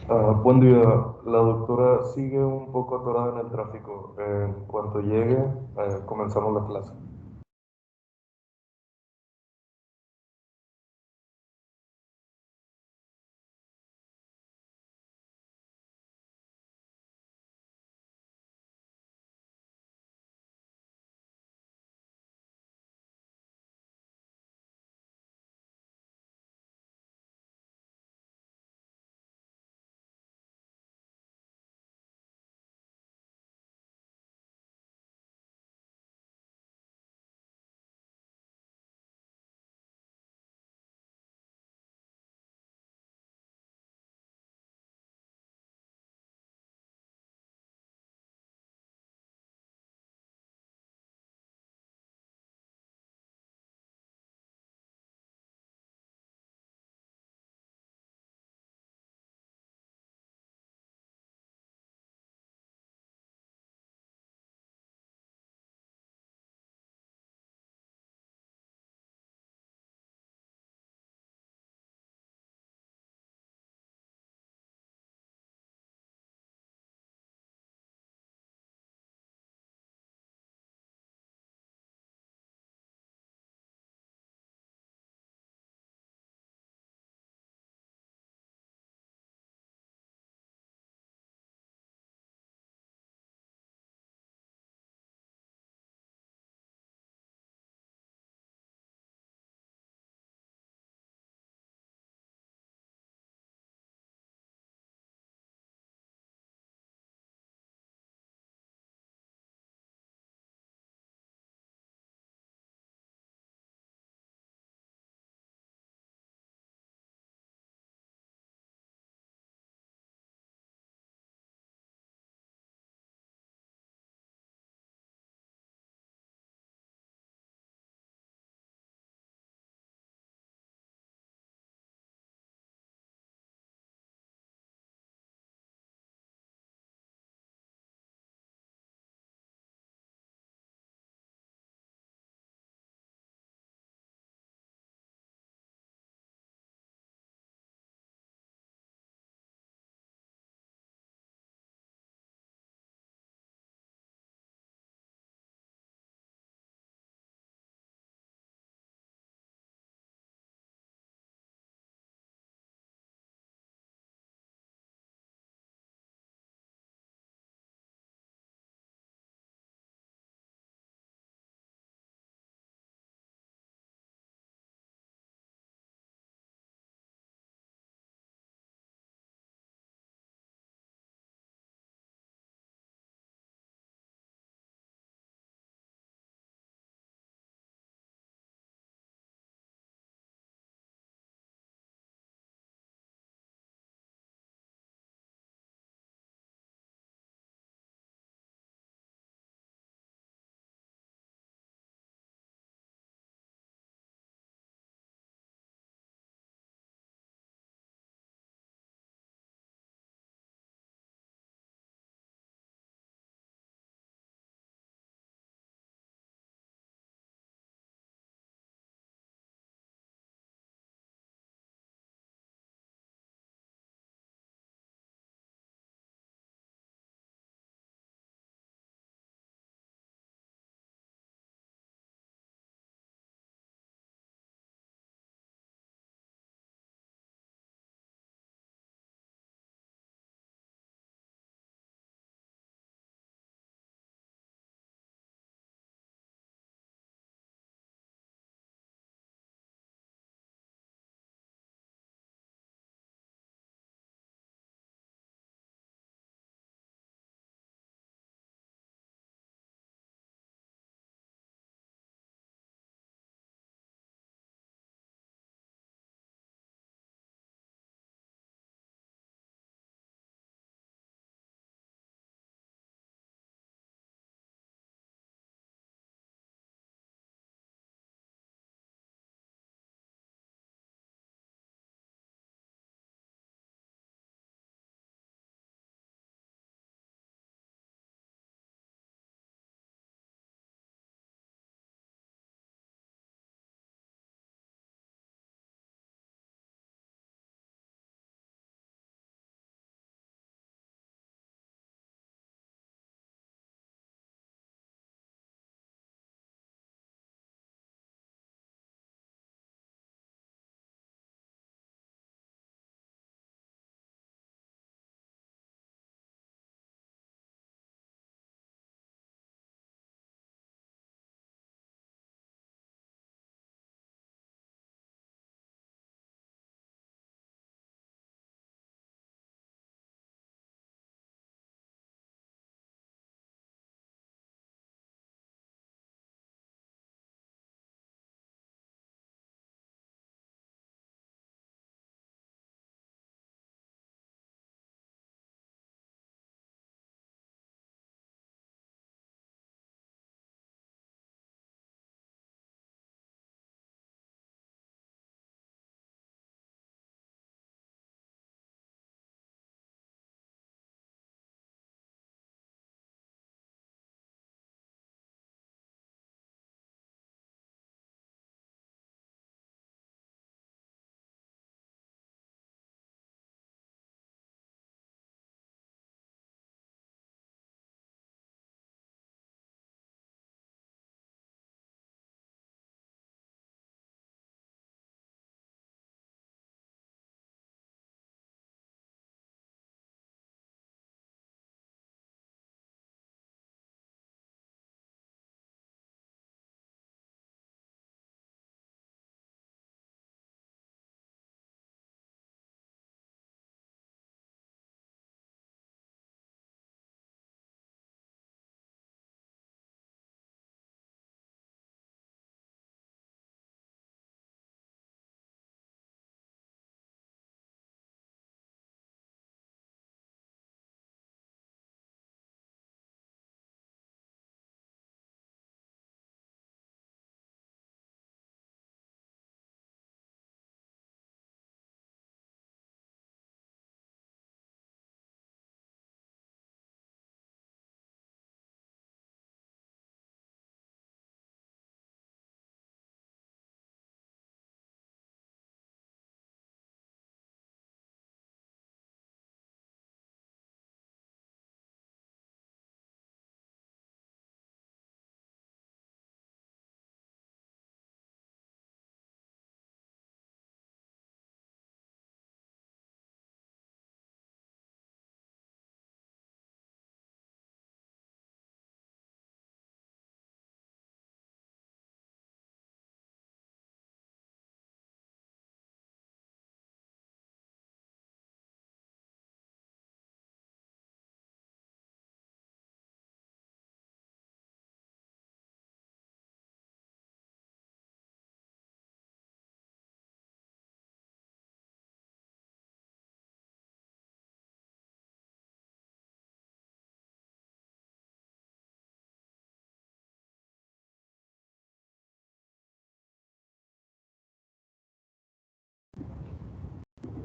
Buen día. La doctora sigue un poco atorada en el tráfico. En cuanto llegue, comenzamos la clase.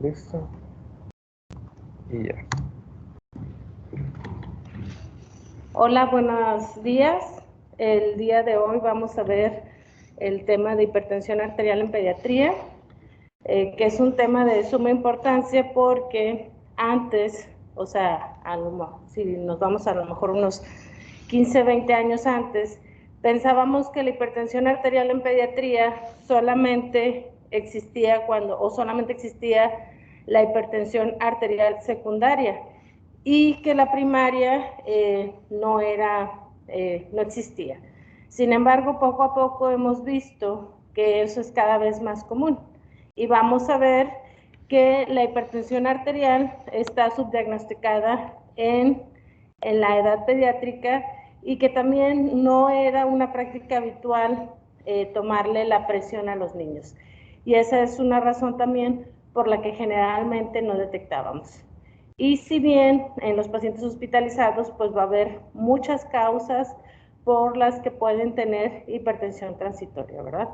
Listo. Y ya. Hola, buenos días. El día de hoy vamos a ver el tema de hipertensión arterial en pediatría, que es un tema de suma importancia porque antes, o sea, si nos vamos a lo mejor unos 15, 20 años antes, pensábamos que la hipertensión arterial en pediatría solamente existía solamente existía la hipertensión arterial secundaria y que la primaria no existía. Sin embargo, poco a poco hemos visto que eso es cada vez más común y vamos a ver que la hipertensión arterial está subdiagnosticada en la edad pediátrica y que también no era una práctica habitual tomarle la presión a los niños. Y esa es una razón también por la que generalmente no detectábamos. Y si bien en los pacientes hospitalizados pues va a haber muchas causas por las que pueden tener hipertensión transitoria, ¿verdad?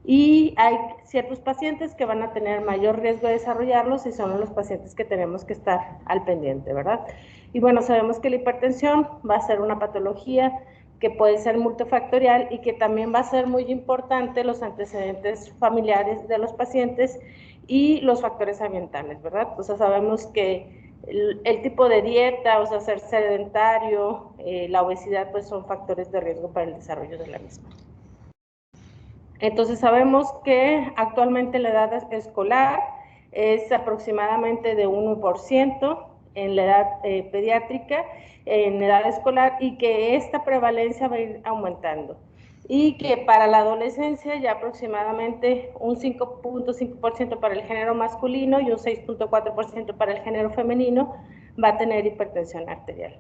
Y hay ciertos pacientes que van a tener mayor riesgo de desarrollarlos y son los pacientes que tenemos que estar al pendiente, ¿verdad? Y bueno, sabemos que la hipertensión va a ser una patología que puede ser multifactorial y que también va a ser muy importante los antecedentes familiares de los pacientes y los factores ambientales, ¿verdad? O sea, sabemos que el tipo de dieta, o sea, ser sedentario, la obesidad, pues son factores de riesgo para el desarrollo de la misma. Entonces sabemos que actualmente la edad escolar es aproximadamente de 1% en la edad pediátrica, en edad escolar, y que esta prevalencia va a ir aumentando. Y que para la adolescencia ya aproximadamente un 5.5% para el género masculino y un 6.4% para el género femenino va a tener hipertensión arterial.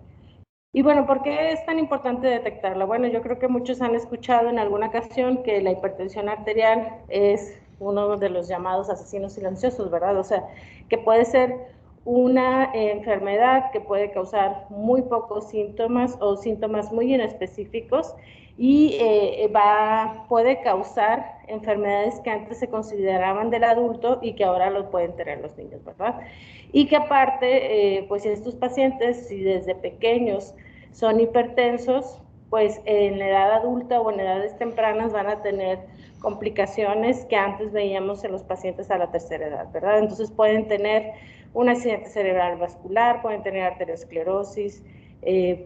Y bueno, ¿por qué es tan importante detectarla? Bueno, yo creo que muchos han escuchado en alguna ocasión que la hipertensión arterial es uno de los llamados asesinos silenciosos, ¿verdad? O sea, que puede ser una enfermedad que puede causar muy pocos síntomas o síntomas muy inespecíficos y puede causar enfermedades que antes se consideraban del adulto y que ahora lo pueden tener los niños, ¿verdad? Y que aparte, pues estos pacientes, si desde pequeños son hipertensos, pues en la edad adulta o en edades tempranas van a tener complicaciones que antes veíamos en los pacientes a la tercera edad, ¿verdad? Entonces pueden tener un accidente cerebral vascular, pueden tener arteriosclerosis,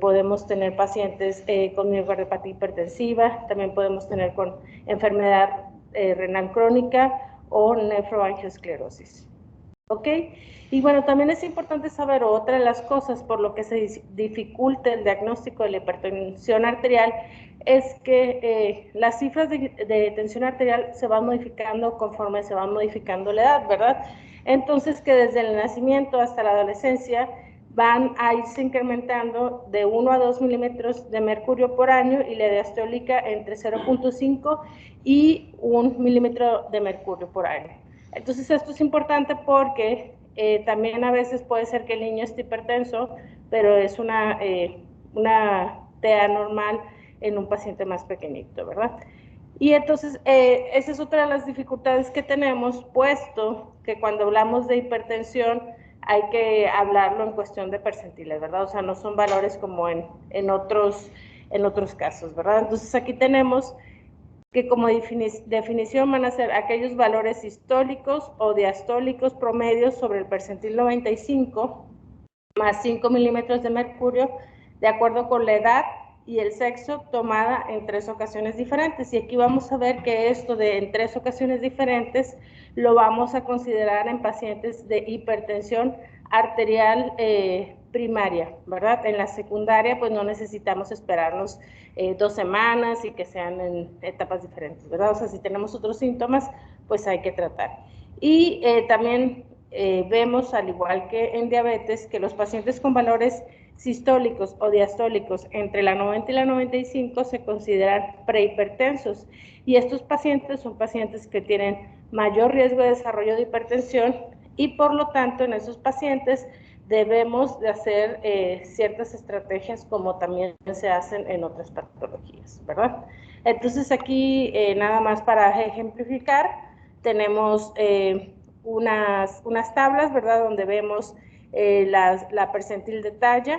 podemos tener pacientes con miocardiopatía hipertensiva, también podemos tener con enfermedad renal crónica o nefroangiosclerosis. ¿Ok? Y bueno, también es importante saber otra de las cosas por lo que se dificulta el diagnóstico de la hipertensión arterial es que las cifras de tensión arterial se van modificando conforme se va modificando la edad, ¿verdad? Entonces que desde el nacimiento hasta la adolescencia van a irse incrementando de 1 a 2 milímetros de mercurio por año y la diastólica entre 0.5 y 1 milímetro de mercurio por año. Entonces esto es importante porque también a veces puede ser que el niño esté hipertenso, pero es una TEA normal en un paciente más pequeñito, ¿verdad? Y entonces esa es otra de las dificultades que tenemos, puesto que cuando hablamos de hipertensión hay que hablarlo en cuestión de percentiles, ¿verdad? O sea, no son valores como en otros casos, ¿verdad? Entonces aquí tenemos que como definición van a ser aquellos valores sistólicos o diastólicos promedios sobre el percentil 95 más 5 milímetros de mercurio de acuerdo con la edad y el sexo tomada en 3 ocasiones diferentes. Y aquí vamos a ver que esto de en 3 ocasiones diferentes lo vamos a considerar en pacientes de hipertensión arterial primaria, ¿verdad? En la secundaria pues no necesitamos esperarnos 2 semanas y que sean en etapas diferentes, ¿verdad? O sea, si tenemos otros síntomas, pues hay que tratar. Y también vemos, al igual que en diabetes, que los pacientes con valores sistólicos o diastólicos entre la 90 y la 95 se consideran prehipertensos. Y estos pacientes son pacientes que tienen mayor riesgo de desarrollo de hipertensión y por lo tanto en esos pacientes debemos de hacer ciertas estrategias como también se hacen en otras patologías, ¿verdad? Entonces aquí nada más para ejemplificar, tenemos unas tablas, ¿verdad? Donde vemos la percentil de talla,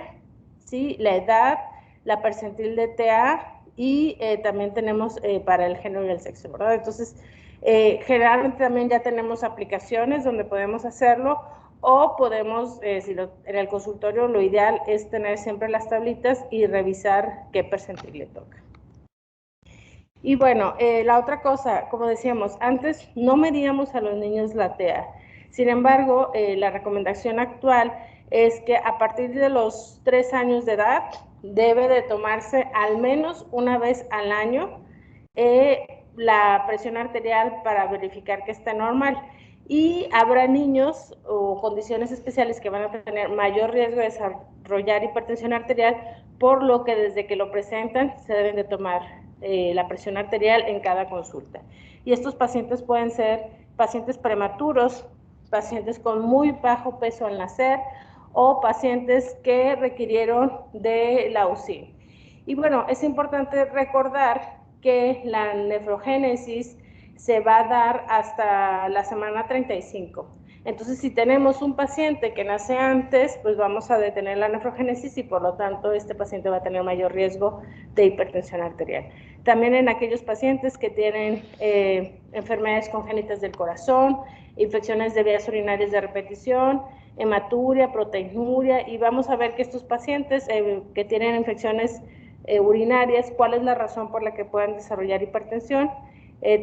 ¿sí? La edad, la percentil de TA y también tenemos para el género y el sexo, ¿verdad? Entonces, generalmente también ya tenemos aplicaciones donde podemos hacerlo, o podemos, en el consultorio lo ideal es tener siempre las tablitas y revisar qué percentil le toca. Y bueno, la otra cosa, como decíamos, antes no medíamos a los niños la TEA. Sin embargo, la recomendación actual es que a partir de los 3 años de edad debe de tomarse al menos una vez al año la presión arterial para verificar que está normal. Y habrá niños o condiciones especiales que van a tener mayor riesgo de desarrollar hipertensión arterial, por lo que desde que lo presentan se deben de tomar la presión arterial en cada consulta. Y estos pacientes pueden ser pacientes prematuros, pacientes con muy bajo peso al nacer o pacientes que requirieron de la UCI. Y bueno, es importante recordar que la nefrogénesis se va a dar hasta la semana 35. Entonces, si tenemos un paciente que nace antes, pues vamos a detener la nefrogénesis y por lo tanto este paciente va a tener mayor riesgo de hipertensión arterial. También en aquellos pacientes que tienen enfermedades congénitas del corazón, infecciones de vías urinarias de repetición, hematuria, proteinuria, y vamos a ver que estos pacientes que tienen infecciones urinarias, cuál es la razón por la que puedan desarrollar hipertensión.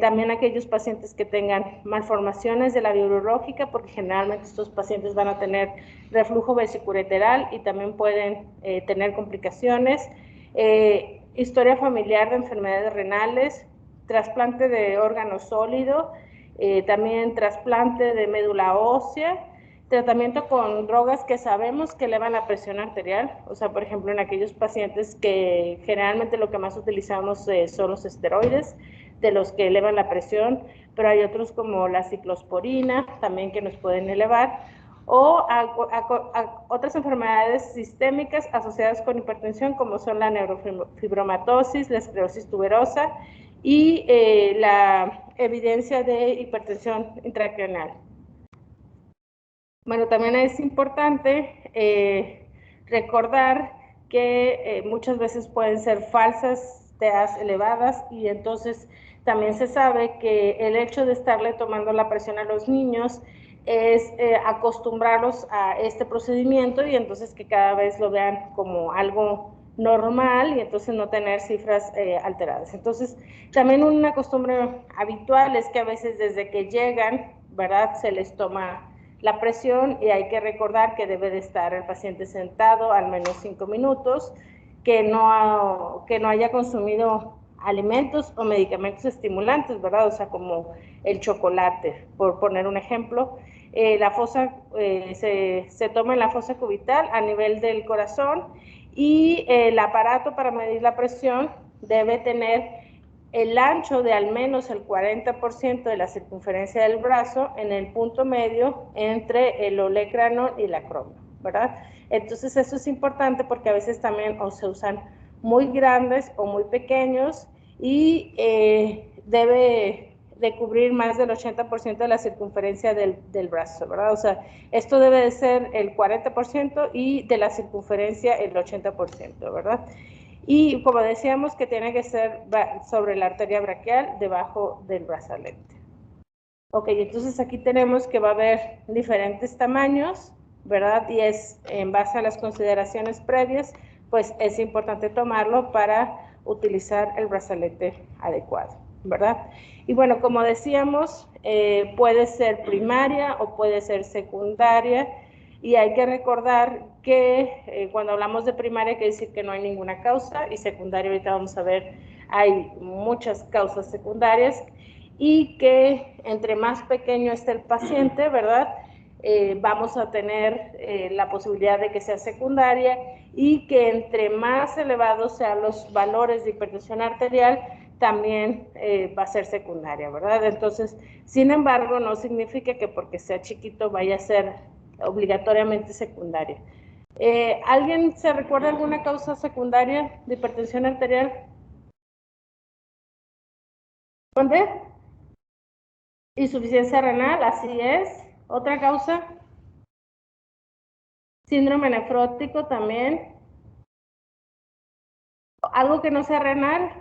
También aquellos pacientes que tengan malformaciones de la vía urológica, porque generalmente estos pacientes van a tener reflujo vesicureteral y también pueden tener complicaciones. Historia familiar de enfermedades renales, trasplante de órgano sólido, también trasplante de médula ósea, tratamiento con drogas que sabemos que elevan la presión arterial, o sea, por ejemplo, en aquellos pacientes que generalmente lo que más utilizamos son los esteroides, de los que elevan la presión, pero hay otros como la ciclosporina también que nos pueden elevar, o a otras enfermedades sistémicas asociadas con hipertensión como son la neurofibromatosis, la esclerosis tuberosa y la evidencia de hipertensión intracraneal. Bueno, también es importante recordar que muchas veces pueden ser falsas TEAs elevadas y entonces también se sabe que el hecho de estarle tomando la presión a los niños es acostumbrarlos a este procedimiento y entonces que cada vez lo vean como algo normal y entonces no tener cifras alteradas. Entonces, también una costumbre habitual es que a veces desde que llegan, ¿verdad?, se les toma la presión y hay que recordar que debe de estar el paciente sentado al menos 5 minutos, que no haya consumido alimentos o medicamentos estimulantes, ¿verdad? O sea, como el chocolate, por poner un ejemplo. La fosa se toma en la fosa cubital a nivel del corazón y el aparato para medir la presión debe tener el ancho de al menos el 40% de la circunferencia del brazo en el punto medio entre el olecrano y el acromio, ¿verdad? Entonces eso es importante porque a veces también se usan muy grandes o muy pequeños y debe de cubrir más del 80% de la circunferencia del brazo, ¿verdad? O sea, esto debe de ser el 40% y de la circunferencia el 80%, ¿verdad? Y como decíamos que tiene que ser sobre la arteria braquial debajo del brazalete. Ok, entonces aquí tenemos que va a haber diferentes tamaños, ¿verdad? Y es en base a las consideraciones previas, pues es importante tomarlo para utilizar el brazalete adecuado, ¿verdad? Y bueno, como decíamos, puede ser primaria o puede ser secundaria. Y hay que recordar que cuando hablamos de primaria hay que decir que no hay ninguna causa y secundaria, ahorita vamos a ver, hay muchas causas secundarias y que entre más pequeño esté el paciente, ¿verdad? Vamos a tener la posibilidad de que sea secundaria y que entre más elevados sean los valores de hipertensión arterial, también va a ser secundaria, ¿verdad? Entonces, sin embargo, no significa que porque sea chiquito vaya a ser obligatoriamente secundaria. ¿Alguien se recuerda alguna causa secundaria de hipertensión arterial? ¿Dónde? Insuficiencia renal, así es. Otra causa, síndrome nefrótico también. Algo que no sea renal,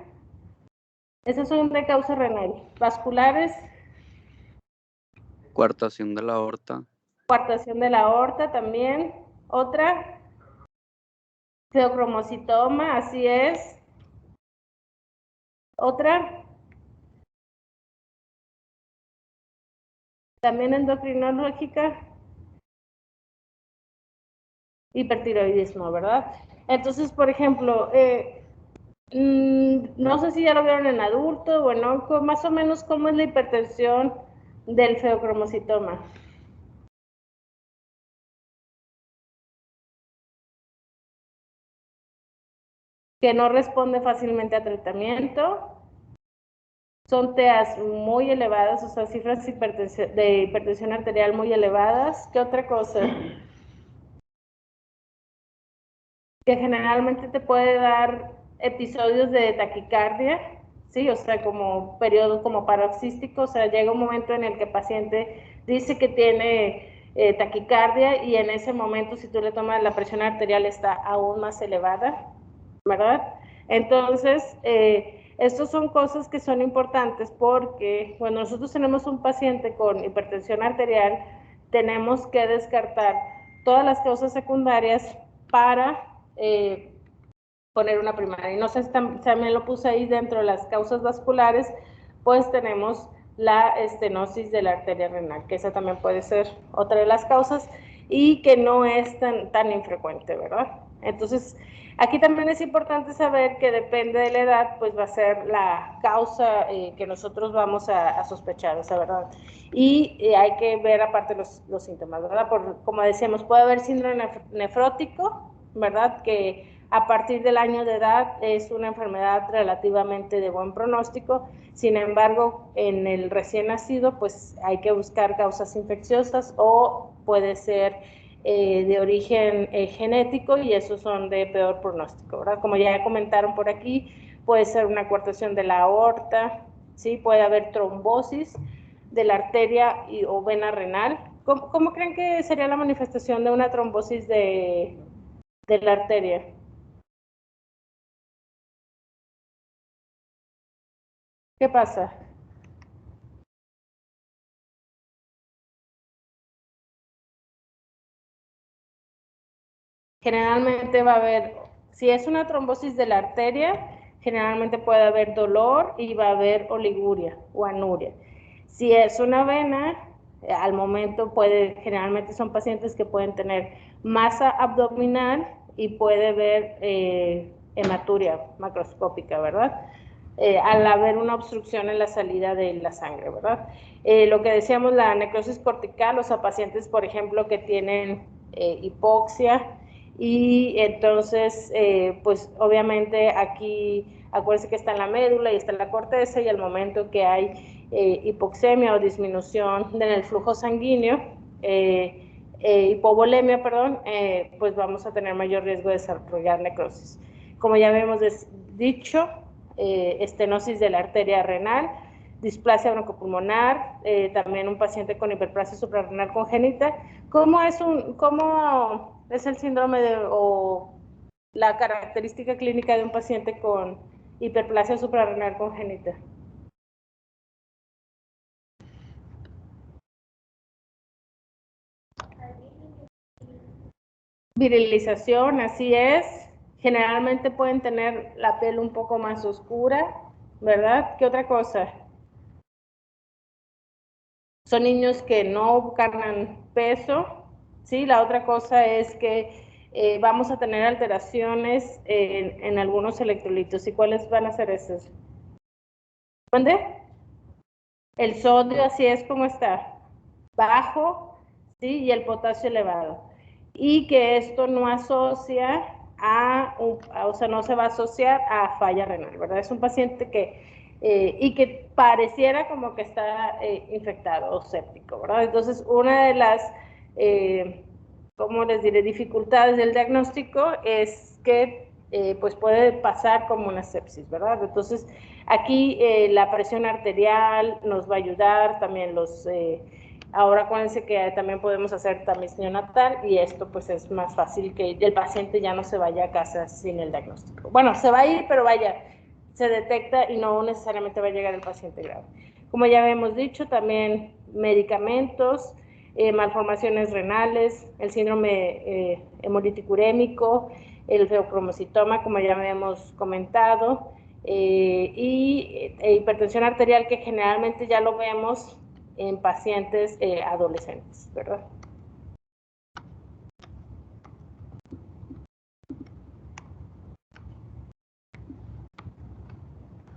esas son de causa renal. Vasculares, Coartación de la aorta. coartación de la aorta también. Otra, feocromocitoma, así es. Otra, también endocrinológica, hipertiroidismo, ¿verdad? Entonces, por ejemplo, no sé si ya lo vieron en adulto o en onco, más o menos cómo es la hipertensión del feocromocitoma. Que no responde fácilmente a tratamiento, son TEAs muy elevadas, o sea, cifras de hipertensión arterial muy elevadas. ¿Qué otra cosa? Que generalmente te puede dar episodios de taquicardia, ¿sí? O sea, como periodo como paroxístico, o sea, llega un momento en el que el paciente dice que tiene taquicardia y en ese momento si tú le tomas la presión arterial está aún más elevada, ¿verdad? Entonces, estas son cosas que son importantes porque cuando nosotros tenemos un paciente con hipertensión arterial, tenemos que descartar todas las causas secundarias para poner una primaria. Y no sé si también lo puse ahí dentro de las causas vasculares, pues tenemos la estenosis de la arteria renal, que esa también puede ser otra de las causas y que no es tan infrecuente, ¿verdad? Entonces, aquí también es importante saber que depende de la edad, pues va a ser la causa que nosotros vamos a sospechar, esa verdad. Y hay que ver aparte los síntomas, ¿verdad? Como decíamos, puede haber síndrome nefrótico, ¿verdad? Que a partir del año de edad es una enfermedad relativamente de buen pronóstico. Sin embargo, en el recién nacido, pues hay que buscar causas infecciosas o puede ser de origen genético y esos son de peor pronóstico, ¿verdad? Como ya comentaron por aquí, puede ser una coartación de la aorta, ¿sí? Puede haber trombosis de la arteria o vena renal. ¿Cómo creen que sería la manifestación de una trombosis de la arteria? ¿Qué pasa? Generalmente va a haber, si es una trombosis de la arteria, generalmente puede haber dolor y va a haber oliguria o anuria. Si es una vena, al momento generalmente son pacientes que pueden tener masa abdominal y puede haber hematuria macroscópica, ¿verdad? Al haber una obstrucción en la salida de la sangre, ¿verdad? Lo que decíamos, la necrosis cortical, o sea, pacientes, por ejemplo, que tienen hipoxia, y entonces, pues obviamente aquí, acuérdense que está en la médula y está en la corteza, y al momento que hay hipoxemia o disminución en el flujo sanguíneo, hipovolemia, perdón, pues vamos a tener mayor riesgo de desarrollar necrosis. Como ya habíamos dicho, estenosis de la arteria renal, displasia broncopulmonar, también un paciente con hiperplasia suprarrenal congénita. ¿Cómo es el síndrome o la característica clínica de un paciente con hiperplasia suprarrenal congénita? Virilización, así es. Generalmente pueden tener la piel un poco más oscura, ¿verdad? ¿Qué otra cosa? Son niños que no ganan peso, ¿sí? La otra cosa es que vamos a tener alteraciones en algunos electrolitos. ¿Y cuáles van a ser esos? ¿Dónde? El sodio, así es como está, bajo, ¿sí? Y el potasio elevado. Y que esto no asocia o sea, no se va a asociar a falla renal, ¿verdad? Es un paciente y que pareciera como que está infectado o séptico, ¿verdad? Entonces, una de las, ¿cómo les diré?, dificultades del diagnóstico es que pues puede pasar como una sepsis, ¿verdad? Entonces, aquí la presión arterial nos va a ayudar, también Ahora acuérdense que también podemos hacer tamiz neonatal y esto pues es más fácil que el paciente ya no se vaya a casa sin el diagnóstico. Bueno, se va a ir, pero vaya, se detecta y no necesariamente va a llegar el paciente grave. Como ya hemos dicho, también medicamentos, malformaciones renales, el síndrome hemolítico urémico, el feocromocitoma, como ya habíamos comentado, y hipertensión arterial, que generalmente ya lo vemos en pacientes adolescentes, ¿verdad?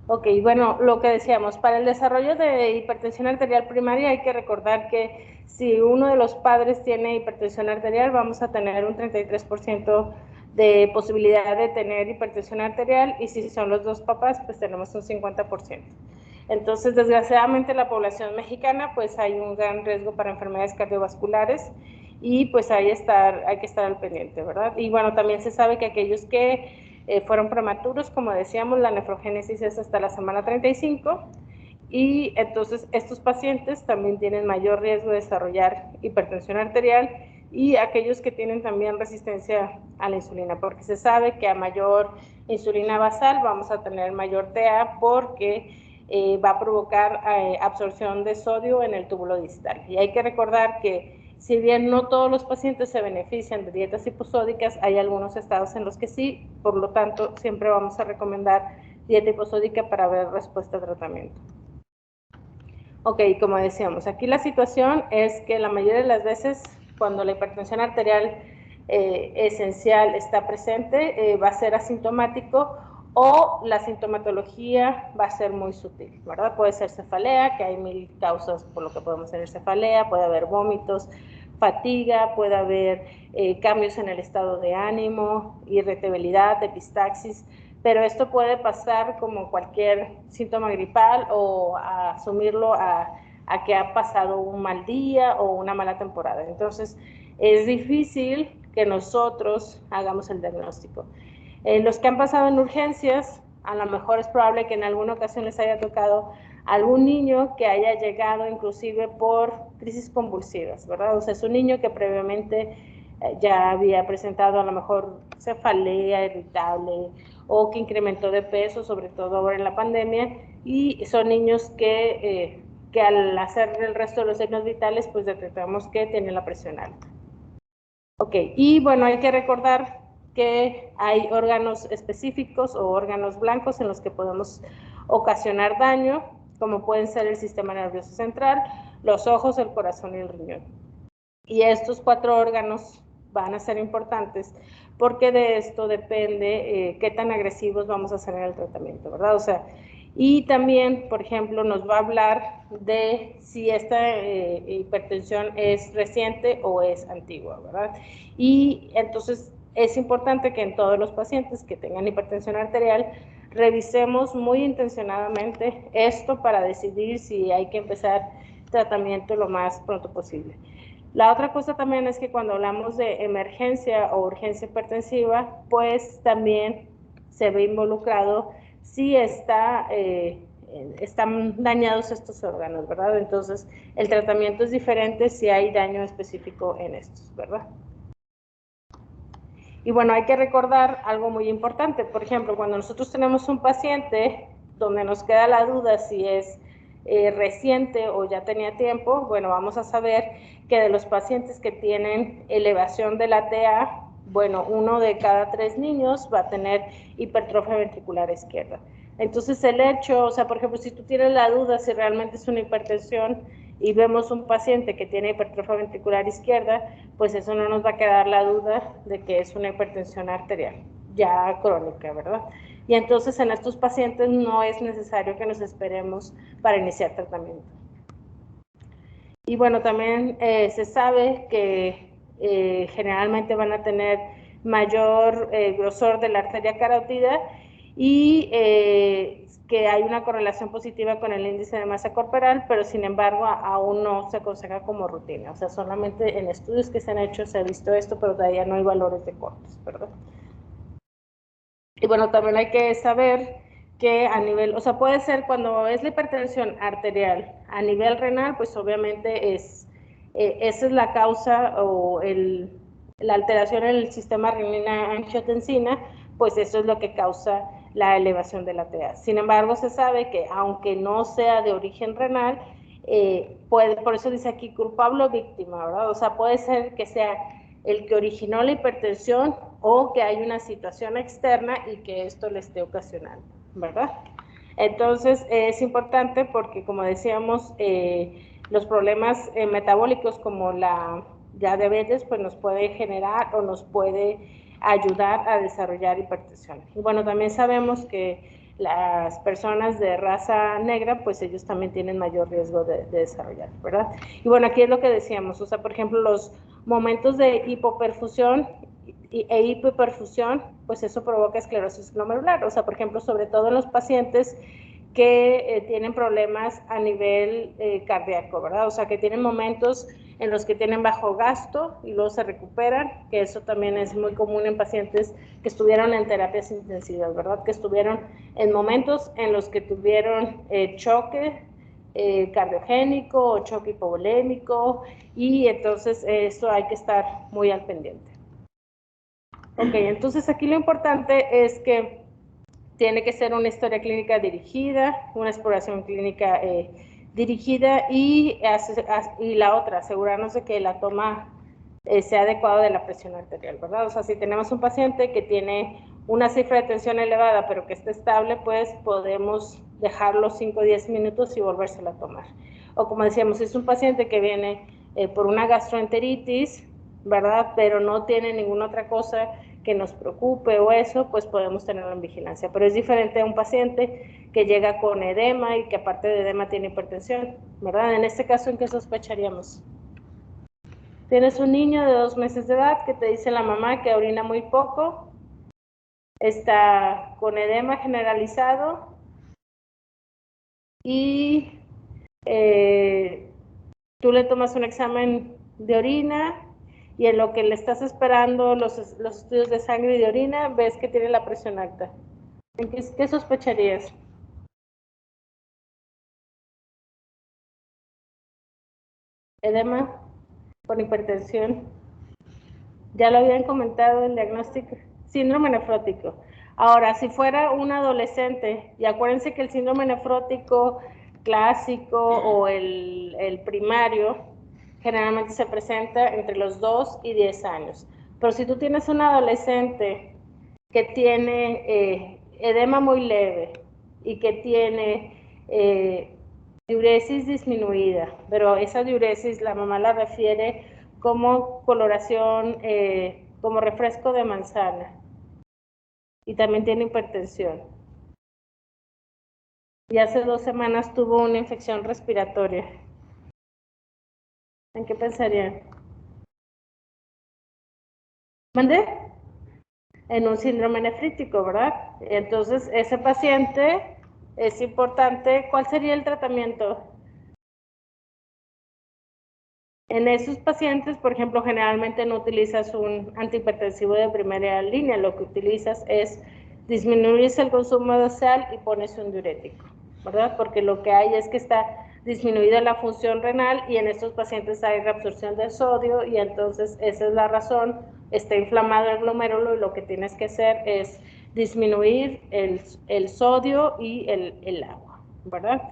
Ok, bueno, lo que decíamos, para el desarrollo de hipertensión arterial primaria hay que recordar que si uno de los padres tiene hipertensión arterial, vamos a tener un 33% de posibilidad de tener hipertensión arterial, y si son los dos papás, pues tenemos un 50%. Entonces, desgraciadamente, la población mexicana, pues hay un gran riesgo para enfermedades cardiovasculares, y pues hay que estar al pendiente, ¿verdad? Y bueno, también se sabe que aquellos que fueron prematuros, como decíamos, la nefrogénesis es hasta la semana 35, y entonces estos pacientes también tienen mayor riesgo de desarrollar hipertensión arterial, y aquellos que tienen también resistencia a la insulina, porque se sabe que a mayor insulina basal vamos a tener mayor TA, porque va a provocar absorción de sodio en el túbulo distal. Y hay que recordar que si bien no todos los pacientes se benefician de dietas hiposódicas, hay algunos estados en los que sí, por lo tanto, siempre vamos a recomendar dieta hiposódica para ver respuesta a tratamiento. Ok, como decíamos, aquí la situación es que la mayoría de las veces, cuando la hipertensión arterial esencial está presente, va a ser asintomático, o la sintomatología va a ser muy sutil, ¿verdad? Puede ser cefalea, que hay 1000 causas por lo que podemos tener cefalea, puede haber vómitos, fatiga, puede haber cambios en el estado de ánimo, irritabilidad, epistaxis, pero esto puede pasar como cualquier síntoma gripal, o a asumirlo a que ha pasado un mal día o una mala temporada. Entonces, es difícil que nosotros hagamos el diagnóstico. Los que han pasado en urgencias, a lo mejor es probable que en alguna ocasión les haya tocado algún niño que haya llegado inclusive por crisis convulsivas, ¿verdad? O sea, es un niño que previamente ya había presentado a lo mejor cefalea irritable, o que incrementó de peso, sobre todo ahora en la pandemia, y son niños que al hacer el resto de los signos vitales, pues detectamos que tienen la presión alta. Ok, y bueno, hay que recordar que hay órganos específicos o órganos blancos en los que podemos ocasionar daño, como pueden ser el sistema nervioso central, los ojos, el corazón y el riñón. Y estos 4 órganos van a ser importantes, porque de esto depende qué tan agresivos vamos a hacer en el tratamiento, ¿verdad? O sea, y también, por ejemplo, nos va a hablar de si esta hipertensión es reciente o es antigua, ¿verdad? Y entonces es importante que en todos los pacientes que tengan hipertensión arterial revisemos muy intencionadamente esto para decidir si hay que empezar tratamiento lo más pronto posible. La otra cosa también es que cuando hablamos de emergencia o urgencia hipertensiva, pues también se ve involucrado si están dañados estos órganos, ¿verdad? Entonces, el tratamiento es diferente si hay daño específico en estos, ¿verdad? Y bueno, hay que recordar algo muy importante. Por ejemplo, cuando nosotros tenemos un paciente donde nos queda la duda si es reciente o ya tenía tiempo, bueno, vamos a saber que de los pacientes que tienen elevación de la TA, bueno, 1 de cada 3 niños va a tener hipertrofia ventricular izquierda. Entonces el hecho, o sea, por ejemplo, si tú tienes la duda si realmente es una hipertensión y vemos un paciente que tiene hipertrofia ventricular izquierda, pues eso no nos va a quedar la duda de que es una hipertensión arterial ya crónica, ¿verdad? Y entonces en estos pacientes no es necesario que nos esperemos para iniciar tratamiento. Y bueno, también se sabe que generalmente van a tener mayor grosor de la arteria carótida, y que hay una correlación positiva con el índice de masa corporal, pero sin embargo aún no se aconseja como rutina. O sea, solamente en estudios que se han hecho se ha visto esto, pero todavía no hay valores de cortes, ¿verdad? Y bueno, también hay que saber que a nivel, o sea, puede ser cuando es la hipertensión arterial a nivel renal, pues obviamente es esa es la causa o la alteración en el sistema renina-angiotensina, pues eso es lo que causa la elevación de la TA. Sin embargo, se sabe que aunque no sea de origen renal, por eso dice aquí culpable o víctima, ¿verdad? O sea, puede ser que sea el que originó la hipertensión o que hay una situación externa y que esto le esté ocasionando, ¿verdad? Entonces, es importante porque, como decíamos, los problemas metabólicos como la diabetes, pues nos puede generar o nos puede ayudar a desarrollar hipertensión. Y bueno, también sabemos que las personas de raza negra, pues ellos también tienen mayor riesgo de desarrollar, ¿verdad? Y bueno, aquí es lo que decíamos, o sea, por ejemplo, los momentos de hipoperfusión e hipoperfusión, pues eso provoca esclerosis glomerular, o sea, por ejemplo, sobre todo en los pacientes que tienen problemas a nivel cardíaco, ¿verdad? O sea, que tienen momentos en los que tienen bajo gasto y luego se recuperan, que eso también es muy común en pacientes que estuvieron en terapias intensivas, ¿verdad? Que estuvieron en momentos en los que tuvieron choque cardiogénico o choque hipovolémico, y entonces eso hay que estar muy al pendiente. Ok, entonces aquí lo importante es que tiene que ser una historia clínica dirigida, una exploración clínica dirigida y la otra, asegurarnos de que la toma sea adecuada de la presión arterial, ¿verdad? O sea, si tenemos un paciente que tiene una cifra de tensión elevada pero que está estable, pues podemos dejarlo 5 o 10 minutos y volvérsela a tomar. O como decíamos, si es un paciente que viene por una gastroenteritis, ¿verdad? Pero no tiene ninguna otra cosa que nos preocupe o eso, pues podemos tenerlo en vigilancia. Pero es diferente a un paciente que llega con edema y que aparte de edema tiene hipertensión, ¿verdad? En este caso, ¿en qué sospecharíamos? Tienes un niño de 2 meses de edad que te dice la mamá que orina muy poco, está con edema generalizado y tú le tomas un examen de orina y en lo que le estás esperando los estudios de sangre y de orina, ves que tiene la presión alta. ¿Qué sospecharías? Edema con hipertensión. Ya lo habían comentado el diagnóstico, síndrome nefrótico. Ahora, si fuera un adolescente, y acuérdense que el síndrome nefrótico clásico o el primario generalmente se presenta entre los 2 y 10 años. Pero si tú tienes un adolescente que tiene edema muy leve y que tiene diuresis disminuida, pero esa diuresis la mamá la refiere como coloración, como refresco de manzana, y también tiene hipertensión. Y hace 2 semanas tuvo una infección respiratoria. ¿En qué pensarían? ¿Mandé? En un síndrome nefrítico, ¿verdad? Entonces, ese paciente es importante. ¿Cuál sería el tratamiento? En esos pacientes, por ejemplo, generalmente no utilizas un antihipertensivo de primera línea, lo que utilizas es disminuir el consumo de sal y pones un diurético, ¿verdad? Porque lo que hay es que está disminuida la función renal y en estos pacientes hay reabsorción de sodio y entonces esa es la razón, está inflamado el glomérulo y lo que tienes que hacer es disminuir el sodio y el agua, ¿verdad?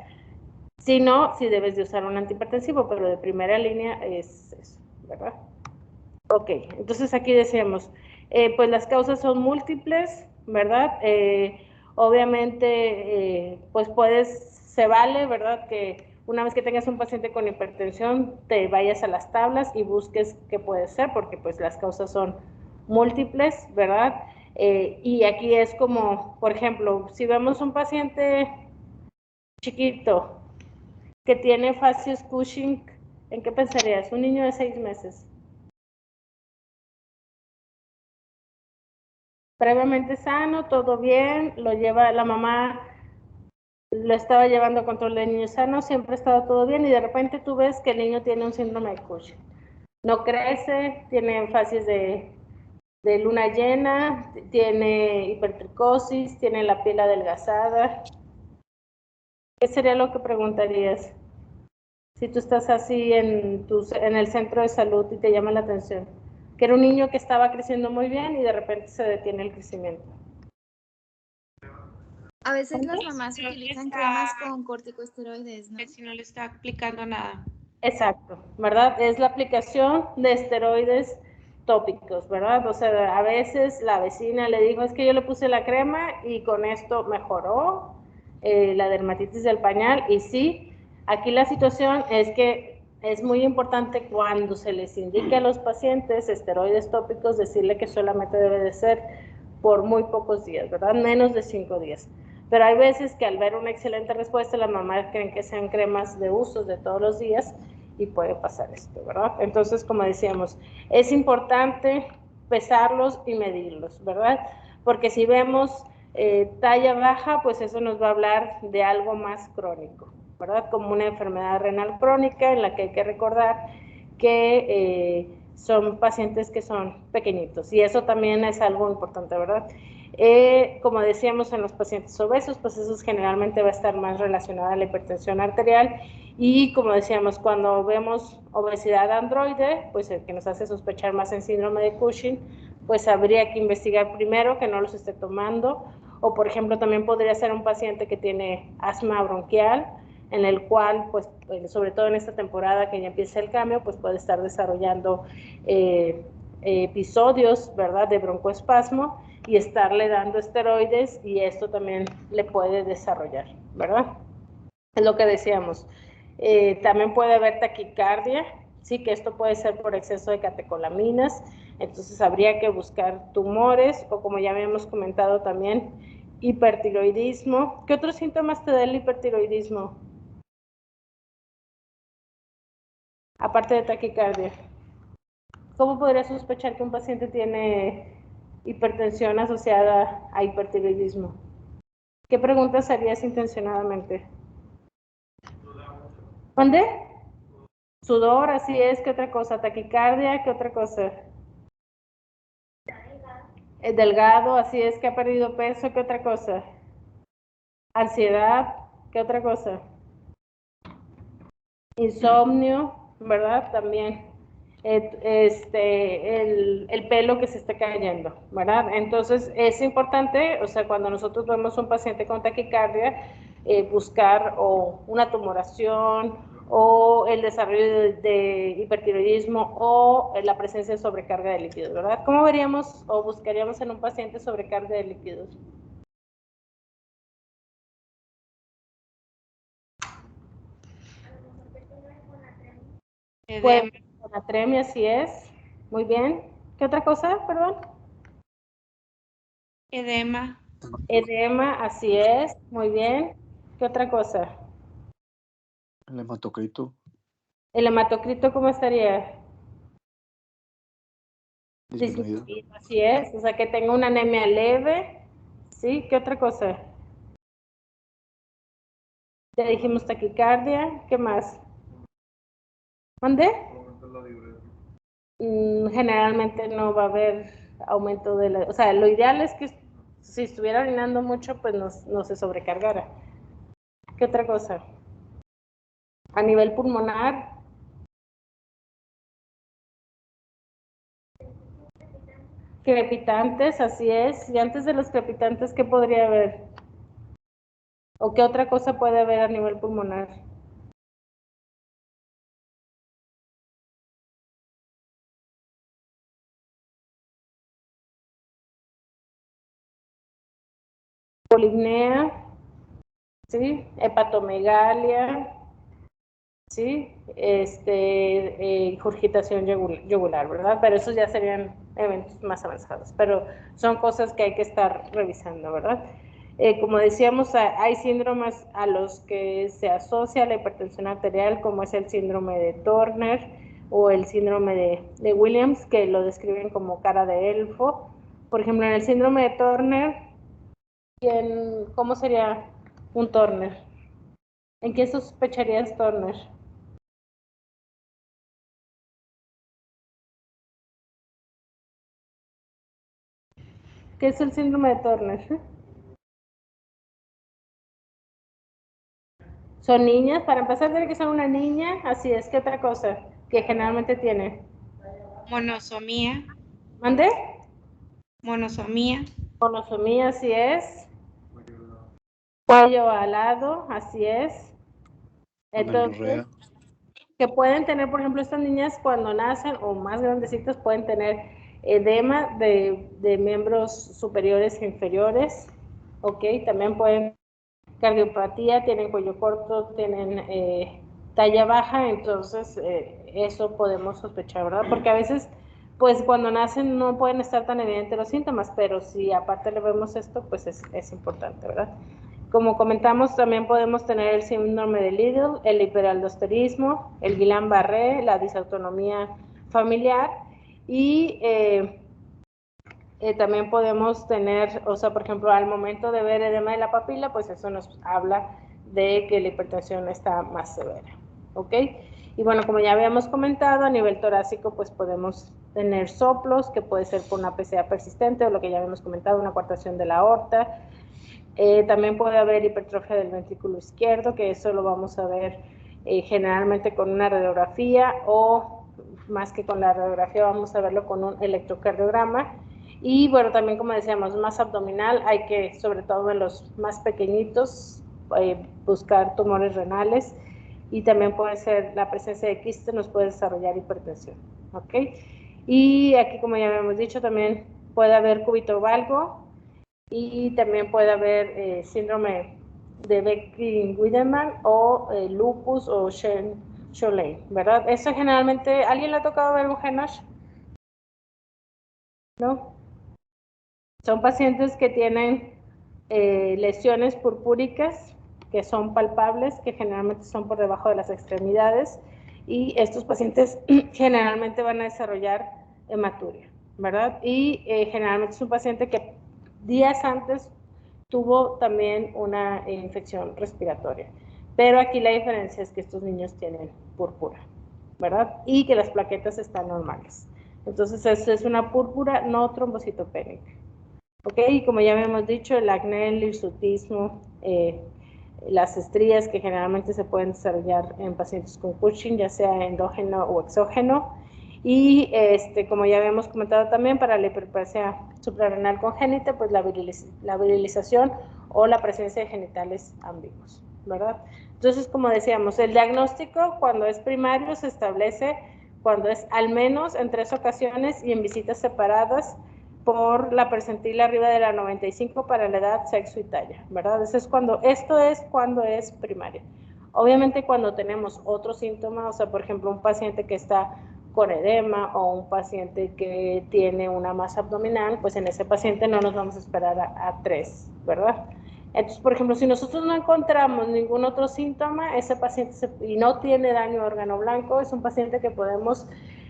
Si no, sí debes de usar un antihipertensivo, pero de primera línea es eso, ¿verdad? Ok, entonces aquí decíamos, pues las causas son múltiples, ¿verdad? Obviamente, pues se vale, ¿verdad? Que una vez que tengas un paciente con hipertensión, te vayas a las tablas y busques qué puede ser, porque pues las causas son múltiples, ¿verdad? Y aquí es como, por ejemplo, si vemos un paciente chiquito, que tiene facies Cushing, ¿en qué pensarías? Un niño de 6 meses. Previamente sano, todo bien, lo lleva la mamá, lo estaba llevando a control de niño sano, siempre ha estado todo bien y de repente tú ves que el niño tiene un síndrome de Cushing. No crece, tiene facies de luna llena, tiene hipertricosis, tiene la piel adelgazada. ¿Qué sería lo que preguntarías? Si tú estás así en el centro de salud y te llama la atención, que era un niño que estaba creciendo muy bien y de repente se detiene el crecimiento. A veces las mamás utilizan cremas con corticosteroides, ¿no? Si no le está aplicando nada. Exacto, ¿verdad? Es la aplicación de esteroides tópicos, ¿verdad? O sea, a veces la vecina le dijo, es que yo le puse la crema y con esto mejoró la dermatitis del pañal. Y sí, aquí la situación es que es muy importante cuando se les indique a los pacientes esteroides tópicos, decirle que solamente debe de ser por muy pocos días, ¿verdad? Menos de 5 días. Pero hay veces que al ver una excelente respuesta, las mamás creen que sean cremas de uso de todos los días y puede pasar esto, ¿verdad? Entonces, como decíamos, es importante pesarlos y medirlos, ¿verdad? Porque si vemos talla baja, pues eso nos va a hablar de algo más crónico, ¿verdad? Como una enfermedad renal crónica en la que hay que recordar que son pacientes que son pequeñitos y eso también es algo importante, ¿verdad? Como decíamos en los pacientes obesos, pues eso generalmente va a estar más relacionado a la hipertensión arterial y como decíamos, cuando vemos obesidad androide, pues el que nos hace sospechar más en síndrome de Cushing, pues habría que investigar primero que no los esté tomando, o por ejemplo también podría ser un paciente que tiene asma bronquial, en el cual, pues, sobre todo en esta temporada que ya empieza el cambio, pues puede estar desarrollando episodios, ¿verdad?, de broncoespasmo y estarle dando esteroides y esto también le puede desarrollar, ¿verdad? Es lo que decíamos. También puede haber taquicardia, sí, que esto puede ser por exceso de catecolaminas, entonces habría que buscar tumores o como ya habíamos comentado también, hipertiroidismo. ¿Qué otros síntomas te da el hipertiroidismo? Aparte de taquicardia. ¿Cómo podría sospechar que un paciente tiene hipertensión asociada a hipertiroidismo? ¿Qué preguntas harías intencionadamente? ¿Dónde? Sudor, así es. ¿Qué otra cosa? Taquicardia, ¿qué otra cosa? Delgado, así es. Que ha perdido peso, ¿qué otra cosa? Ansiedad, ¿qué otra cosa? Insomnio, ¿verdad? También. El pelo que se está cayendo, ¿verdad? Entonces es importante, o sea, cuando nosotros vemos un paciente con taquicardia, buscar o una tumoración o el desarrollo de hipertiroidismo o la presencia de sobrecarga de líquidos, ¿verdad? ¿Cómo veríamos o buscaríamos en un paciente sobrecarga de líquidos? Puede ser atremia, así es. Muy bien. ¿Qué otra cosa, perdón? Edema. Edema, así es. Muy bien. ¿Qué otra cosa? El hematocrito. ¿El hematocrito cómo estaría? Disminuido. Así es. O sea, que tenga una anemia leve. ¿Sí? ¿Qué otra cosa? Ya dijimos taquicardia. ¿Qué más? ¿Dónde? Generalmente no va a haber aumento de la... O sea, lo ideal es que si estuviera orinando mucho, pues no se sobrecargara. ¿Qué otra cosa? A nivel pulmonar, crepitantes, así es. Y antes de los crepitantes, ¿qué podría haber? ¿O qué otra cosa puede haber a nivel pulmonar? Polipnea, ¿sí? Hepatomegalia, ¿sí? Ingurgitación yugular, ¿verdad? Pero esos ya serían eventos más avanzados, pero son cosas que hay que estar revisando, ¿verdad? Como decíamos, hay síndromes a los que se asocia la hipertensión arterial, como es el síndrome de Turner o el síndrome de Williams, que lo describen como cara de elfo. Por ejemplo, en el síndrome de Turner, ¿cómo sería un Turner? ¿En qué sospecharías Turner? ¿Qué es el síndrome de Turner? Son niñas, para empezar tiene que ser una niña, así es. ¿Qué otra cosa que generalmente tiene? Monosomía. ¿Mande? Monosomía. Monosomía, así es. Cuello alado, así es. Entonces, Amenorrea. que pueden tener, por ejemplo, estas niñas cuando nacen o más grandecitas pueden tener edema de miembros superiores e inferiores, ¿ok? También pueden cardiopatía, tienen cuello corto, tienen talla baja, entonces eso podemos sospechar, ¿verdad? Porque a veces, pues cuando nacen no pueden estar tan evidentes los síntomas, pero si aparte le vemos esto, pues es importante, ¿verdad? Como comentamos, también podemos tener el síndrome de Liddle, el hiperaldosterismo, el Guillain-Barré, la disautonomía familiar y también podemos tener, o sea, por ejemplo, al momento de ver edema de la papila, pues eso nos habla de que la hipertensión está más severa, ¿ok? Y bueno, como ya habíamos comentado, a nivel torácico, pues podemos tener soplos, que puede ser por una PCA persistente, o lo que ya habíamos comentado, una coartación de la aorta. También puede haber hipertrofia del ventrículo izquierdo, que eso lo vamos a ver generalmente con una radiografía, o más que con la radiografía, vamos a verlo con un electrocardiograma. Y bueno, también como decíamos, más abdominal, hay que, sobre todo en los más pequeñitos, buscar tumores renales, y también puede ser la presencia de quiste, nos puede desarrollar hipertensión, ¿ok? Y aquí, como ya habíamos dicho, también puede haber cúbito valgo, y también puede haber síndrome de Beckley-Wiedemann o lupus o Sjögren, ¿verdad? Eso generalmente, ¿alguien le ha tocado ver un Henoch? ¿No? Son pacientes que tienen lesiones purpúricas que son palpables, que generalmente son por debajo de las extremidades, y estos pacientes generalmente van a desarrollar hematuria, ¿verdad? Y generalmente es un paciente que días antes tuvo también una infección respiratoria, pero aquí la diferencia es que estos niños tienen púrpura, ¿verdad? Y que las plaquetas están normales. Entonces, eso es una púrpura no trombocitopénica. ¿Ok? Y como ya habíamos dicho, el acné, el hirsutismo, las estrías que generalmente se pueden desarrollar en pacientes con Cushing, ya sea endógeno o exógeno. Y como ya habíamos comentado también, para la hiperplasia suprarrenal congénita, pues la virilización o la presencia de genitales ambiguos, ¿verdad? Entonces, como decíamos, el diagnóstico cuando es primario se establece cuando es al menos en 3 ocasiones y en visitas separadas por la percentil arriba de la 95 para la edad, sexo y talla, ¿verdad? Esto es cuando es primaria. Obviamente cuando tenemos otro síntoma, o sea, por ejemplo, un paciente que está con edema o un paciente que tiene una masa abdominal, pues en ese paciente no nos vamos a esperar a 3, ¿verdad? Entonces, por ejemplo, si nosotros no encontramos ningún otro síntoma, ese paciente y no tiene daño a órgano blanco, es un paciente que podemos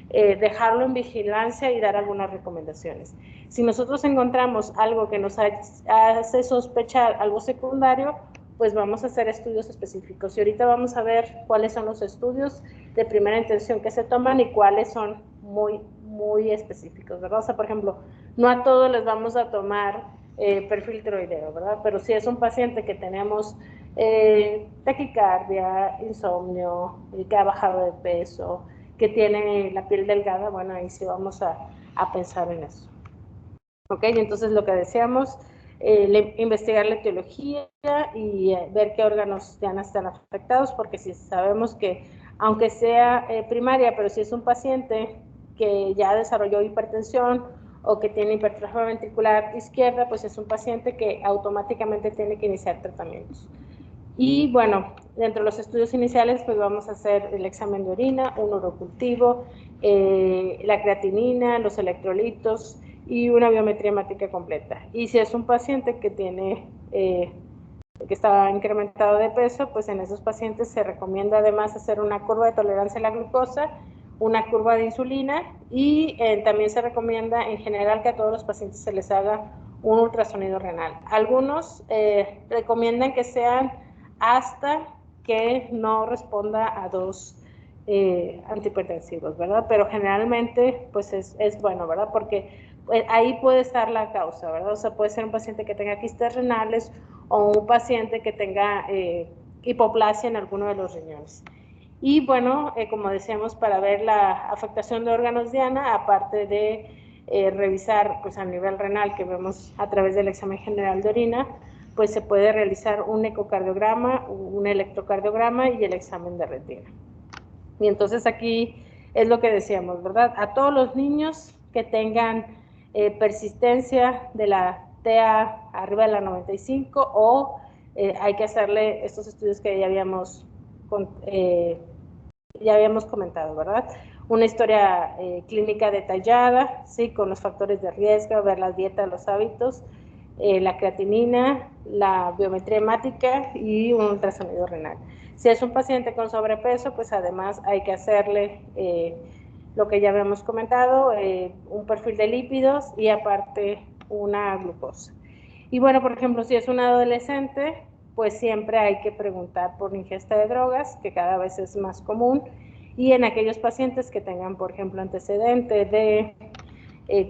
dejarlo en vigilancia y dar algunas recomendaciones. Si nosotros encontramos algo que nos hace sospechar algo secundario, pues vamos a hacer estudios específicos. Y ahorita vamos a ver cuáles son los estudios de primera intención que se toman y cuáles son muy específicos, ¿verdad? O sea, por ejemplo, no a todos les vamos a tomar perfil tiroideo, ¿verdad? Pero si es un paciente que tenemos taquicardia, insomnio, que ha bajado de peso, que tiene la piel delgada, bueno, ahí sí vamos a pensar en eso. ¿Ok? Entonces lo que decíamos, investigar la etiología y ver qué órganos ya no están afectados, porque si sabemos que, aunque sea primaria, pero si es un paciente que ya desarrolló hipertensión o que tiene hipertrofia ventricular izquierda, pues es un paciente que automáticamente tiene que iniciar tratamientos. Y bueno, dentro de los estudios iniciales, pues vamos a hacer el examen de orina, un urocultivo, la creatinina, los electrolitos y una biometría hemática completa. Y si es un paciente que tiene, que está incrementado de peso, pues en esos pacientes se recomienda además hacer una curva de tolerancia a la glucosa, una curva de insulina, y también se recomienda en general que a todos los pacientes se les haga un ultrasonido renal. Algunos recomiendan que sean hasta que no responda a 2 antihipertensivos, ¿verdad? Pero generalmente, pues es bueno, ¿verdad? Porque ahí puede estar la causa, ¿verdad? O sea, puede ser un paciente que tenga quistes renales o un paciente que tenga, que hipoplasia en alguno de los riñones. Y bueno, como decíamos, para ver la afectación de órganos diana, aparte de revisar pues a nivel renal, que vemos a través del examen general de orina, pues se puede realizar un ecocardiograma, un electrocardiograma y el examen de retina. Y entonces aquí es lo que decíamos, ¿verdad? A todos los niños que tengan persistencia de la TA arriba de la 95 o hay que hacerle estos estudios que ya habíamos comentado, ¿verdad? Una historia clínica detallada, ¿sí? Con los factores de riesgo, ver la dieta, los hábitos, la creatinina, la biometría hemática y un ultrasonido renal. Si es un paciente con sobrepeso, pues además hay que hacerle lo que ya habíamos comentado, un perfil de lípidos y aparte una glucosa. Y bueno, por ejemplo, si es un adolescente, pues siempre hay que preguntar por ingesta de drogas, que cada vez es más común, y en aquellos pacientes que tengan, por ejemplo, antecedente de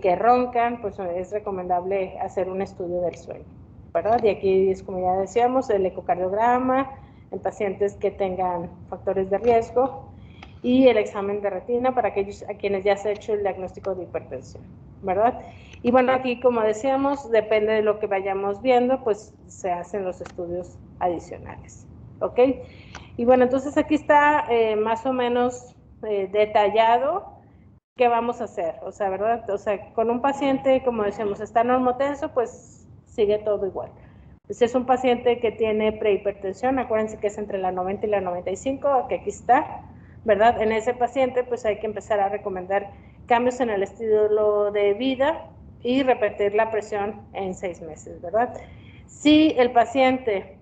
que roncan, pues es recomendable hacer un estudio del sueño, ¿verdad? Y aquí es, como ya decíamos, el ecocardiograma en pacientes que tengan factores de riesgo y el examen de retina para aquellos a quienes ya se ha hecho el diagnóstico de hipertensión, ¿verdad? Y bueno, aquí, como decíamos, depende de lo que vayamos viendo, pues se hacen los estudios adicionales, ¿ok? Y bueno, entonces aquí está más o menos detallado qué vamos a hacer, o sea, ¿verdad? O sea, con un paciente, como decíamos, está normotenso, pues sigue todo igual. Si es un paciente que tiene prehipertensión, acuérdense que es entre la 90 y la 95, que aquí está, ¿verdad? En ese paciente, pues hay que empezar a recomendar cambios en el estilo de vida y repetir la presión en 6 meses, ¿verdad? Si el paciente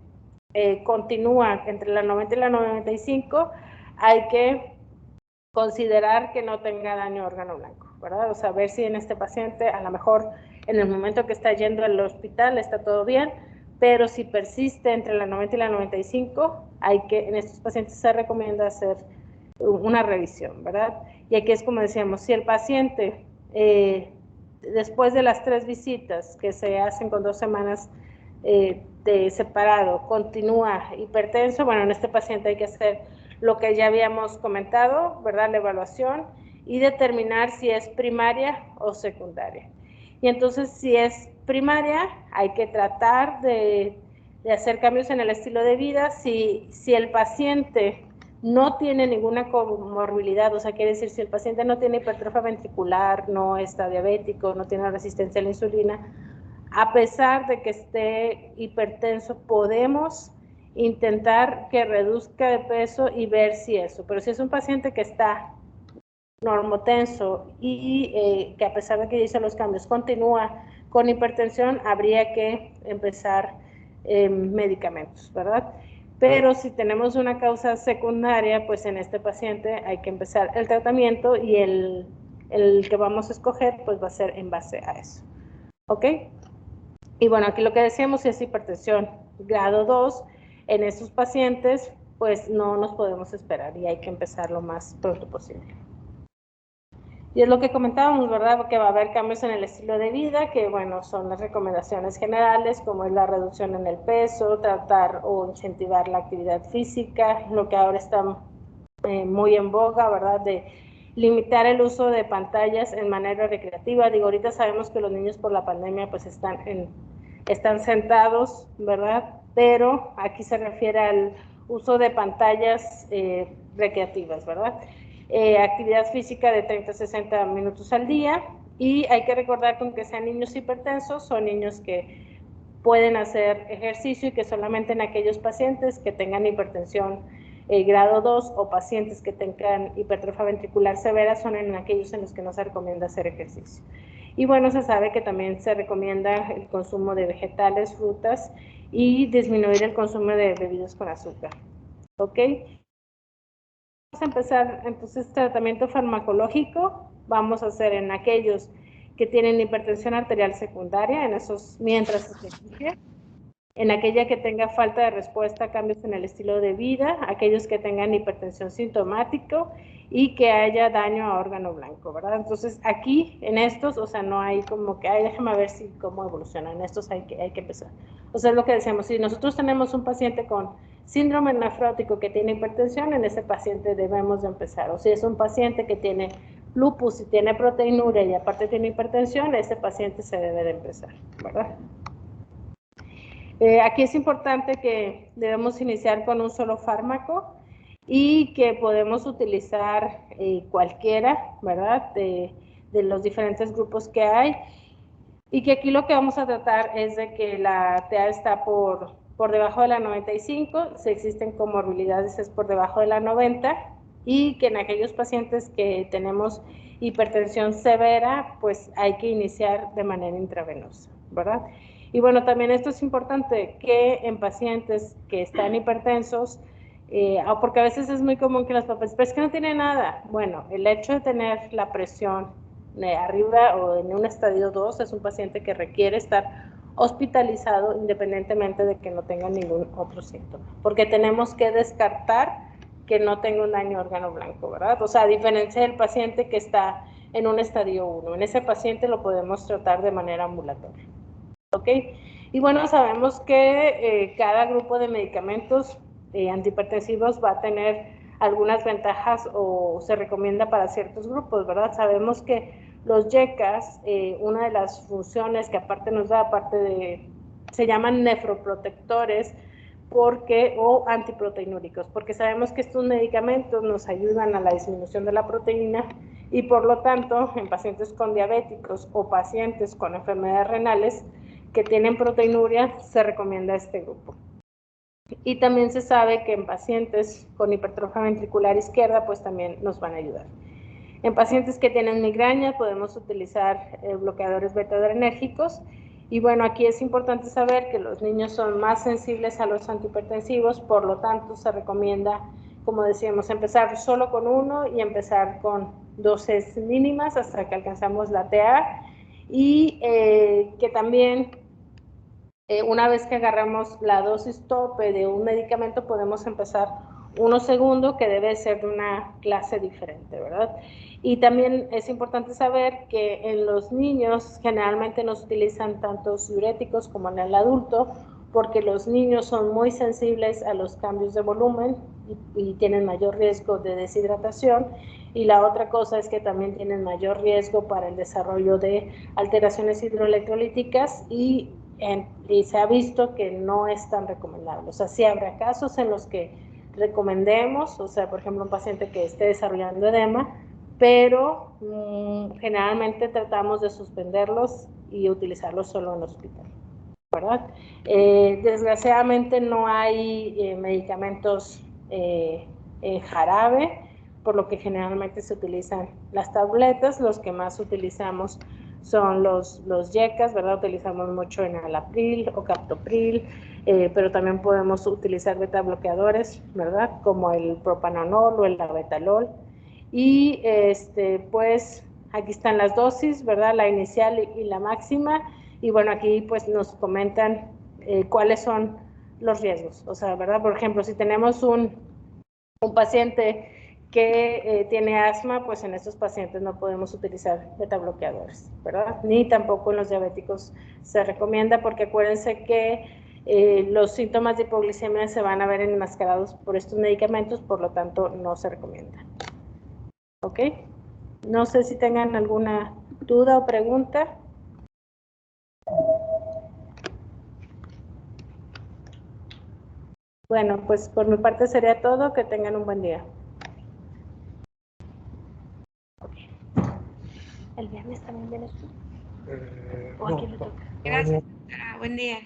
continúa entre la 90 y la 95, hay que considerar que no tenga daño órgano blanco, ¿verdad? O sea, ver si en este paciente, a lo mejor en el momento que está yendo al hospital está todo bien, pero si persiste entre la 90 y la 95, en estos pacientes se recomienda hacer una revisión, ¿verdad? Y aquí es como decíamos, si el paciente, después de las 3 visitas que se hacen con 2 semanas de separado, continúa hipertenso, bueno, en este paciente hay que hacer lo que ya habíamos comentado, ¿verdad? La evaluación y determinar si es primaria o secundaria. Y entonces, si es primaria, hay que tratar de hacer cambios en el estilo de vida. Si el paciente no tiene ninguna comorbilidad, o sea, quiere decir, si el paciente no tiene hipertrofia ventricular, no está diabético, no tiene resistencia a la insulina, a pesar de que esté hipertenso, podemos intentar que reduzca de peso y ver si eso, pero si es un paciente que está normotenso y que a pesar de que hizo los cambios continúa con hipertensión, habría que empezar medicamentos, ¿verdad? Pero si tenemos una causa secundaria, pues en este paciente hay que empezar el tratamiento y el que vamos a escoger pues va a ser en base a eso, ¿ok? Y bueno, aquí lo que decíamos, si es hipertensión grado 2, en estos pacientes, pues no nos podemos esperar y hay que empezar lo más pronto posible. Y es lo que comentábamos, ¿verdad? Que va a haber cambios en el estilo de vida, que bueno, son las recomendaciones generales, como es la reducción en el peso, tratar o incentivar la actividad física, lo que ahora está muy en boga, ¿verdad? De limitar el uso de pantallas en manera recreativa. Digo, ahorita sabemos que los niños por la pandemia pues están sentados, ¿verdad? Pero aquí se refiere al uso de pantallas recreativas, ¿verdad? Actividad física de 30 a 60 minutos al día, y hay que recordar que aunque sean niños hipertensos, son niños que pueden hacer ejercicio y que solamente en aquellos pacientes que tengan hipertensión grado 2 o pacientes que tengan hipertrofia ventricular severa son en aquellos en los que no se recomienda hacer ejercicio. Y bueno, se sabe que también se recomienda el consumo de vegetales, frutas y disminuir el consumo de bebidas con azúcar. ¿Ok? Vamos a empezar entonces tratamiento farmacológico. Vamos a hacer en aquellos que tienen hipertensión arterial secundaria, en esos mientras se elige. En aquella que tenga falta de respuesta a cambios en el estilo de vida, aquellos que tengan hipertensión sintomático y que haya daño a órgano blanco, ¿verdad? Entonces, aquí, en estos, o sea, no hay como que, ay, déjame ver si cómo evoluciona, en estos hay que empezar. O sea, es lo que decíamos, si nosotros tenemos un paciente con síndrome nefrótico que tiene hipertensión, en ese paciente debemos de empezar. O si es un paciente que tiene lupus y tiene proteinuria y aparte tiene hipertensión, ese paciente se debe de empezar, ¿verdad? Aquí es importante que debemos iniciar con un solo fármaco y que podemos utilizar cualquiera, ¿verdad? De los diferentes grupos que hay. Y que aquí lo que vamos a tratar es de que la TA está por debajo de la 95, si existen comorbilidades es por debajo de la 90, y que en aquellos pacientes que tenemos hipertensión severa, pues hay que iniciar de manera intravenosa, ¿verdad? Y bueno, también esto es importante, que en pacientes que están hipertensos, porque a veces es muy común que los papás, pero es que no tiene nada. Bueno, el hecho de tener la presión arriba o en un estadio 2 es un paciente que requiere estar hospitalizado independientemente de que no tenga ningún otro síntoma, porque tenemos que descartar que no tenga un daño órgano blanco, ¿verdad? O sea, a diferencia del paciente que está en un estadio 1, en ese paciente lo podemos tratar de manera ambulatoria, ¿ok? Y bueno, sabemos que cada grupo de medicamentos antihipertensivos va a tener algunas ventajas o se recomienda para ciertos grupos, ¿verdad? Sabemos que los YECAS, una de las funciones que aparte nos da, se llaman nefroprotectores o antiproteinúricos, porque sabemos que estos medicamentos nos ayudan a la disminución de la proteína y por lo tanto en pacientes con diabéticos o pacientes con enfermedades renales que tienen proteinuria se recomienda este grupo. Y también se sabe que en pacientes con hipertrofia ventricular izquierda pues también nos van a ayudar. En pacientes que tienen migraña podemos utilizar bloqueadores beta-adrenérgicos. Y bueno, aquí es importante saber que los niños son más sensibles a los antihipertensivos, por lo tanto se recomienda, como decíamos, empezar solo con uno y empezar con dosis mínimas hasta que alcanzamos la TA. Y que también una vez que agarramos la dosis tope de un medicamento podemos empezar uno segundo, que debe ser de una clase diferente, ¿verdad? Y también es importante saber que en los niños generalmente no se utilizan tantos diuréticos como en el adulto, porque los niños son muy sensibles a los cambios de volumen y tienen mayor riesgo de deshidratación. Y la otra cosa es que también tienen mayor riesgo para el desarrollo de alteraciones hidroelectrolíticas y se ha visto que no es tan recomendable. O sea, sí habrá casos en los que recomendemos, o sea, por ejemplo, un paciente que esté desarrollando edema, pero generalmente tratamos de suspenderlos y utilizarlos solo en el hospital, ¿verdad? Desgraciadamente no hay medicamentos jarabe, por lo que generalmente se utilizan las tabletas. Los que más utilizamos son los YECAS, ¿verdad? Utilizamos mucho enalapril o captopril, pero también podemos utilizar beta bloqueadores, ¿verdad? Como el propanolol o el labetalol. Y pues aquí están las dosis, ¿verdad? La inicial y la máxima. Y bueno, aquí pues nos comentan cuáles son los riesgos. O sea, ¿verdad? Por ejemplo, si tenemos un paciente que tiene asma, pues en estos pacientes no podemos utilizar beta bloqueadores, ¿verdad? Ni tampoco en los diabéticos se recomienda, porque acuérdense que los síntomas de hipoglicemia se van a ver enmascarados por estos medicamentos, por lo tanto no se recomienda. ¿Ok? No sé si tengan alguna duda o pregunta. Bueno, pues por mi parte sería todo. Que tengan un buen día. ¿El viernes también vienes tú? ¿O a quién le toca? Gracias, doctora. Buen día.